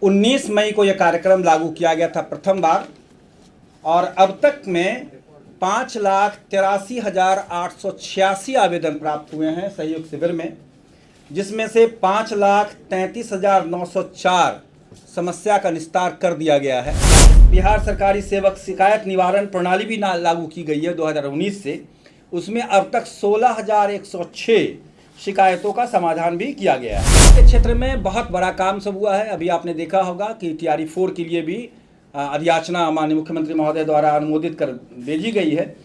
19 मई को यह कार्यक्रम लागू किया गया था प्रथम बार, और अब तक में 5,83,886 आवेदन प्राप्त हुए हैं सहयोग शिविर में, जिसमें से 5,33,904 समस्या का निस्तार कर दिया गया है। बिहार सरकारी सेवक शिकायत निवारण प्रणाली भी लागू की गई है 2019 से। उसमें अब तक 16,106 शिकायतों का समाधान भी किया गया है। इसके क्षेत्र में बहुत बड़ा काम सब हुआ है। अभी आपने देखा होगा कि TRE 4 के लिए भी अधियाचना माननीय मुख्यमंत्री महोदय द्वारा अनुमोदित कर भेजी गई है।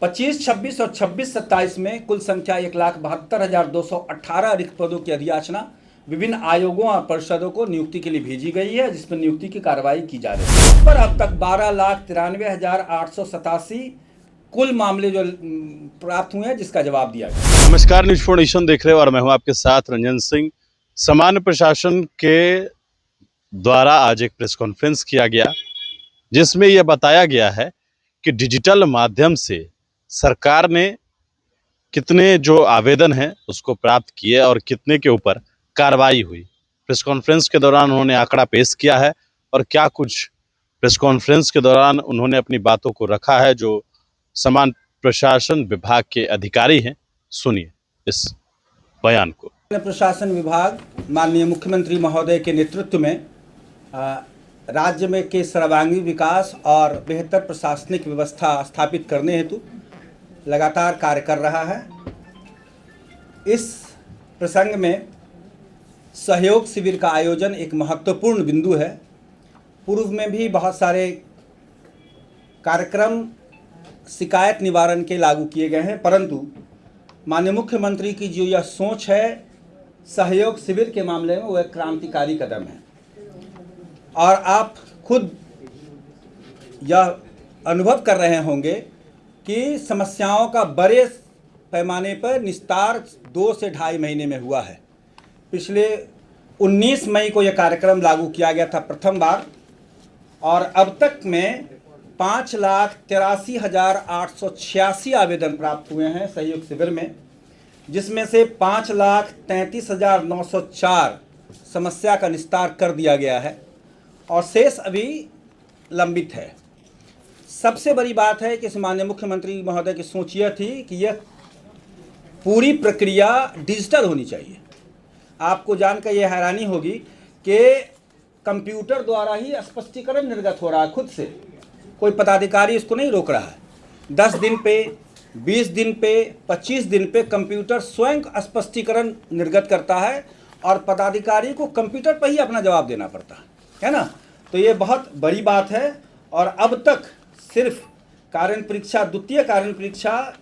25, 26 और 26, 27 में कुल संख्या 1,72,218 रिक्त पदों की अधियाचना विभिन्न आयोगों और परिषदों को नियुक्ति के लिए भेजी गई है, जिस पर नियुक्ति की कार्रवाई की जा रही है। इस पर अब तक 12,93,887 कुल मामले जो प्राप्त हुए हैं, जिसका जवाब दिया गया। नमस्कार, न्यूज फॉर नेशन देख रहे हो और मैं हूं आपके साथ रंजन सिंह। सामान्य प्रशासन के द्वारा आज एक प्रेस कॉन्फ्रेंस किया गया, जिसमें यह बताया गया है कि डिजिटल माध्यम से सरकार ने कितने जो आवेदन हैं उसको प्राप्त किए और कितने के ऊपर कार्रवाई हुई। प्रेस कॉन्फ्रेंस के दौरान उन्होंने आंकड़ा पेश किया है और क्या कुछ प्रेस कॉन्फ्रेंस के दौरान उन्होंने अपनी बातों को रखा है जो सामान्य प्रशासन विभाग के अधिकारी हैं। सुनिए इस बयान को। प्रशासन विभाग माननीय मुख्यमंत्री महोदय के नेतृत्व में राज्य में के सर्वांगीण विकास और बेहतर प्रशासनिक व्यवस्था स्थापित करने हेतु लगातार कार्य कर रहा है। इस प्रसंग में सहयोग शिविर का आयोजन एक महत्वपूर्ण बिंदु है। पूर्व में भी बहुत सारे कार्यक्रम शिकायत निवारण के लागू किए गए हैं, परंतु माननीय मुख्यमंत्री की जो यह सोच है सहयोग शिविर के मामले में, वो एक क्रांतिकारी कदम है। और आप खुद यह अनुभव कर रहे होंगे कि समस्याओं का बड़े पैमाने पर निस्तार 2 से ढाई महीने में हुआ है। पिछले 19 मई को यह कार्यक्रम लागू किया गया था प्रथम बार, और अब तक में 5,83,886 आवेदन प्राप्त हुए हैं सहयोग शिविर में, जिसमें से 5,33,904 समस्या का निस्तार कर दिया गया है और शेष अभी लंबित है। सबसे बड़ी बात है कि माननीय मुख्यमंत्री महोदय की सोच यह थी कि यह पूरी प्रक्रिया डिजिटल होनी चाहिए। आपको जानकर यह हैरानी होगी कि कंप्यूटर द्वारा ही स्पष्टीकरण निर्गत हो रहा है खुद से। कोई पदाधिकारी इसको नहीं रोक रहा है। 10 दिन पे, 20 दिन पे, 25 दिन पे कंप्यूटर स्वयं स्पष्टीकरण निर्गत करता है और पदाधिकारी को कंप्यूटर पर ही अपना जवाब देना पड़ता है ना। तो ये बहुत बड़ी बात है। और अब तक सिर्फ कारण परीक्षा, द्वितीय कारण परीक्षा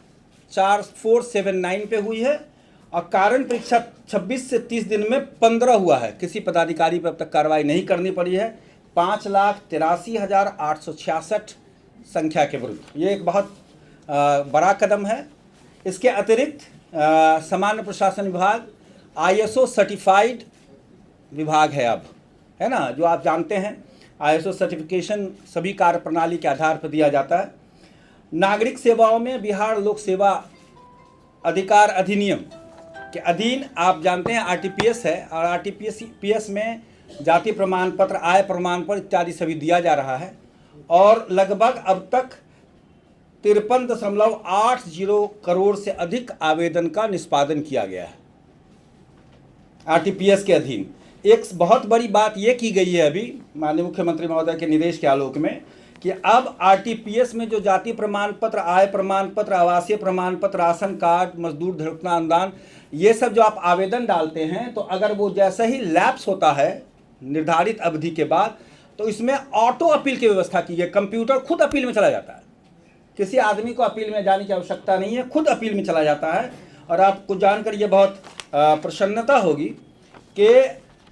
4479 पे हुई है और कारण परीक्षा 26 से 30 दिन में 15 हुआ है। किसी पदाधिकारी पर अब तक कार्रवाई नहीं करनी पड़ी है। 5,83,866 संख्या के विरुद्ध ये एक बहुत बड़ा कदम है। इसके अतिरिक्त सामान्य प्रशासन विभाग ISO सर्टिफाइड विभाग है अब, है ना, जो आप जानते हैं। ISO सर्टिफिकेशन सभी कार्य प्रणाली के आधार पर दिया जाता है। नागरिक सेवाओं में बिहार लोक सेवा अधिकार अधिनियम के अधीन आप जानते हैं RTPS है, और RTPS में जाति प्रमाण पत्र, आय प्रमाण पत्र इत्यादि सभी दिया जा रहा है। और लगभग अब तक 53.80 करोड़ से अधिक आवेदन का निष्पादन किया गया है RTPS के अधीन। एक बहुत बड़ी बात ये की गई है अभी माननीय मुख्यमंत्री महोदय के निर्देश के आलोक में कि अब RTPS में जो जाति प्रमाण पत्र, आय प्रमाण पत्र, आवासीय प्रमाण पत्र, राशन कार्ड, मजदूर धरना अनुदान, ये सब जो आप आवेदन डालते हैं, तो अगर वो जैसे ही लैप्स होता है निर्धारित अवधि के बाद, तो इसमें ऑटो अपील की व्यवस्था की है। कंप्यूटर खुद अपील में चला जाता है। किसी आदमी को अपील में जाने की आवश्यकता नहीं है, खुद अपील में चला जाता है। और आपको जानकर ये बहुत प्रसन्नता होगी कि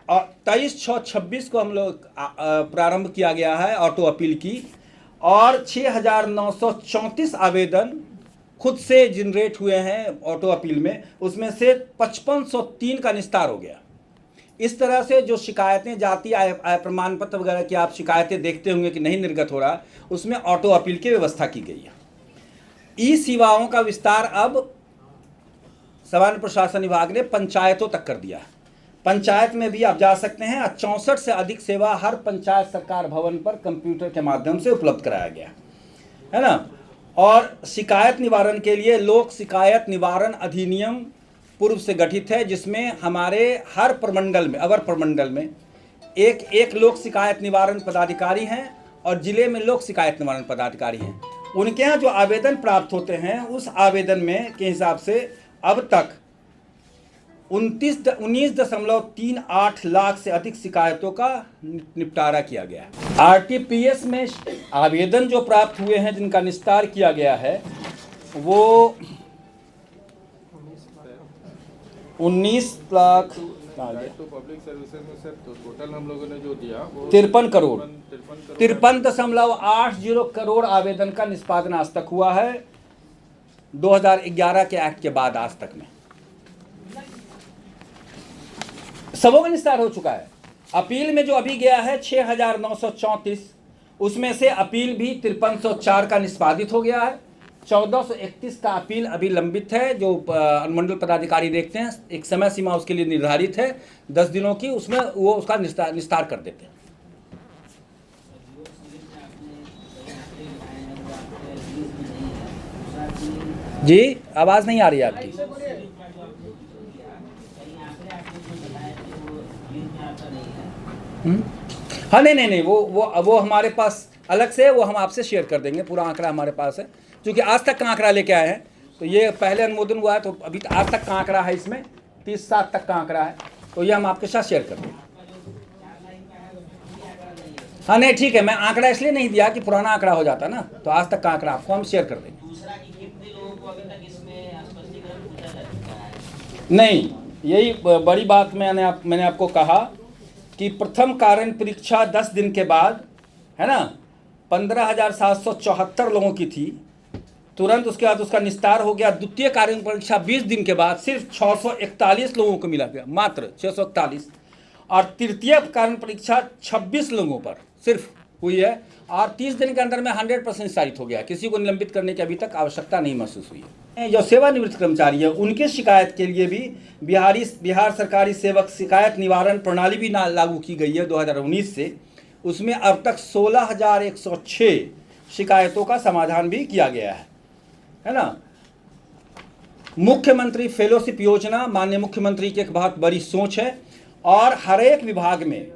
23/6/26 को हम लोग प्रारंभ किया गया है ऑटो अपील की, और 6,934 आवेदन खुद से जनरेट हुए हैं ऑटो अपील में। उसमें से 5503 का निस्तार हो गया। इस तरह से जो शिकायतें, जाति आय प्रमाण पत्र वगैरह की आप शिकायतें देखते होंगे कि नहीं निर्गत हो रहा, उसमें ऑटो अपील की व्यवस्था की गई है। ई सेवाओं का विस्तार अब सामान्य प्रशासन विभाग ने पंचायतों तक कर दिया है। पंचायत में भी आप जा सकते हैं। 64 से अधिक सेवा हर पंचायत सरकार भवन पर कंप्यूटर के माध्यम से उपलब्ध कराया गया है ना। और शिकायत निवारण के लिए लोक शिकायत निवारण अधिनियम पूर्व से गठित है, जिसमें हमारे हर प्रमंडल में, अवर प्रमंडल में एक लोक शिकायत निवारण पदाधिकारी हैं और जिले में लोक शिकायत निवारण पदाधिकारी हैं। उनके यहाँ जो आवेदन प्राप्त होते हैं उस आवेदन में के हिसाब से अब तक 19.38 लाख से अधिक शिकायतों का निपटारा किया गया है। आरटीपीएस में आवेदन जो प्राप्त हुए हैं जिनका निस्तार किया गया है वो 19 लाख तो पब्लिक सर्विसेज में सर तो टोटल हम लोगों ने जो दिया वो 53 करोड़ 53.80 करोड़ आवेदन का निष्पादन आज तक हुआ है 2011 के एक्ट के बाद आज तक में। सबों का निस्तार हो चुका है। अपील में जो अभी गया है 6,934, उसमें से अपील भी 5304 का निष्पादित हो गया है। 1431 का अपील अभी लंबित है, जो अनुमंडल पदाधिकारी देखते हैं। एक समय सीमा उसके लिए निर्धारित है 10 दिनों की, उसमें वो उसका निस्तार कर देते हैं। जी आवाज़ नहीं आ रही है आपकी। हाँ नहीं वो हमारे पास अलग से है, वो हम आपसे शेयर कर देंगे। पूरा आंकड़ा हमारे पास है, क्योंकि आज तक का आंकड़ा लेके आए हैं। तो ये पहले अनुमोदन हुआ है, तो अभी आज तक का आंकड़ा है, इसमें 30/7 तक का आंकड़ा है, तो ये हम आपके साथ शेयर कर देंगे। हाँ नहीं ठीक है, मैं आंकड़ा इसलिए नहीं दिया कि पुराना आंकड़ा हो जाता ना, तो आज तक का आंकड़ा आपको हम शेयर कर देंगे। नहीं, यही बड़ी बात मैंने आपको कहा कि प्रथम कारण परीक्षा 10 दिन के बाद है ना 15,774 लोगों की थी, तुरंत उसके बाद उसका निस्तार हो गया। द्वितीय कारण परीक्षा 20 दिन के बाद सिर्फ 641 लोगों को मिला गया, मात्र 641। और तृतीय कारण परीक्षा 26 लोगों पर सिर्फ हुई है, और 30 दिन के अंदर में 100% निस्तारित हो गया। किसी को निलंबित करने की अभी तक आवश्यकता नहीं महसूस हुई है। जो सेवानिवृत्त कर्मचारी है उनके शिकायत के लिए भी बिहार सरकारी सेवक शिकायत निवारण प्रणाली भी लागू की गई है 2019 से। उसमें अब तक 16,106 शिकायतों का समाधान भी किया गया है ना। मुख्यमंत्री फेलोशिप योजना माननीय मुख्यमंत्री की एक बहुत बड़ी सोच है, और हर एक विभाग में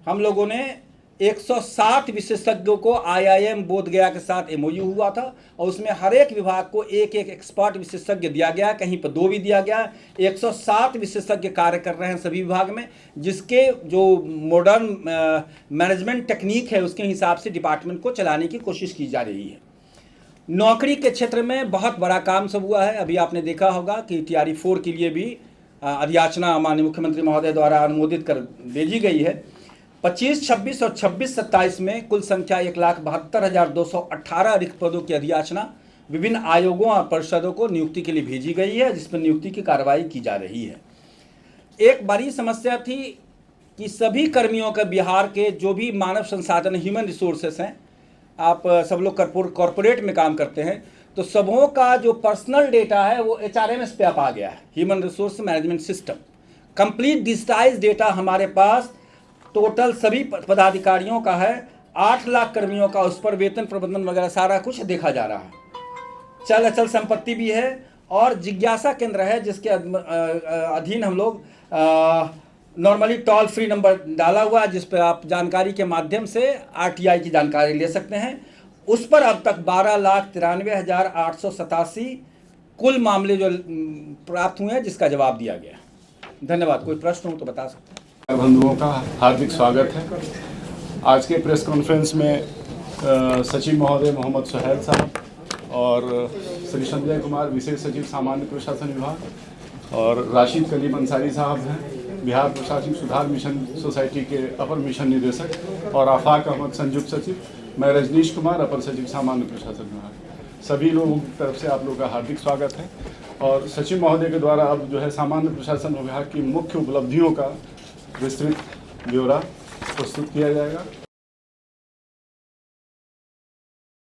हम लोगों ने 160 विशेषज्ञों को IIM बोधगया के साथ MOU हुआ था, और उसमें हर एक विभाग को एक एक्सपर्ट विशेषज्ञ दिया गया, कहीं पर 2 भी दिया गया। 160 विशेषज्ञ कार्य कर रहे हैं सभी विभाग में, जिसके जो मॉडर्न मैनेजमेंट टेक्निक है उसके हिसाब से डिपार्टमेंट को चलाने की कोशिश की जा रही है। नौकरी के क्षेत्र में बहुत बड़ा काम सब हुआ है। अभी आपने देखा होगा कि TRE 4 के लिए भी अधियाचना माननीय मुख्यमंत्री महोदय द्वारा अनुमोदित कर भेजी गई है। 25, 26 और 26, 27 में कुल संख्या 1,72,218 रिक्त पदों की अधियाचना विभिन्न आयोगों और परिषदों को नियुक्ति के लिए भेजी गई है, जिसमें नियुक्ति की कार्रवाई की जा रही है। एक बड़ी समस्या थी कि सभी कर्मियों के बिहार के जो भी मानव संसाधन ह्यूमन रिसोर्सेस हैं, आप सब लोग कॉरपोरेट में काम करते हैं, तो सबों का जो पर्सनल डेटा है वो HRMS पे आ गया है, human resource management system. Complete digitise data हमारे पास टोटल सभी पदाधिकारियों का है। 8 लाख कर्मियों का, उस पर वेतन प्रबंधन वगैरह सारा कुछ देखा जा रहा है। चल अचल संपत्ति भी है, और जिज्ञासा केंद्र है जिसके अधीन हम लोग नॉर्मली टोल फ्री नंबर डाला हुआ है, जिस पर आप जानकारी के माध्यम से RTI की जानकारी ले सकते हैं। उस पर अब तक 12,93,887 कुल मामले जो प्राप्त हुए हैं, जिसका जवाब दिया गया। धन्यवाद। कोई प्रश्न हो तो बता सकते हैं। बंधुओं का हार्दिक स्वागत है। आज के प्रेस कॉन्फ्रेंस में सचिव महोदय मोहम्मद सुहैल साहब और श्री संजय कुमार विशेष सचिव सामान्य प्रशासन विभाग, और राशिद कलीम अंसारी साहब हैं बिहार प्रशासनिक सुधार मिशन सोसाइटी के अपर मिशन निदेशक, और आफाक अहमद संयुक्त सचिव। मैं रजनीश कुमार, अपर सचिव सामान्य प्रशासन विभाग। सभी लोगों की तरफ से आप लोगों का हार्दिक स्वागत है। और सचिव महोदय के द्वारा अब जो है सामान्य प्रशासन विभाग की मुख्य उपलब्धियों का विस्तृत ब्यौरा प्रस्तुत किया जाएगा।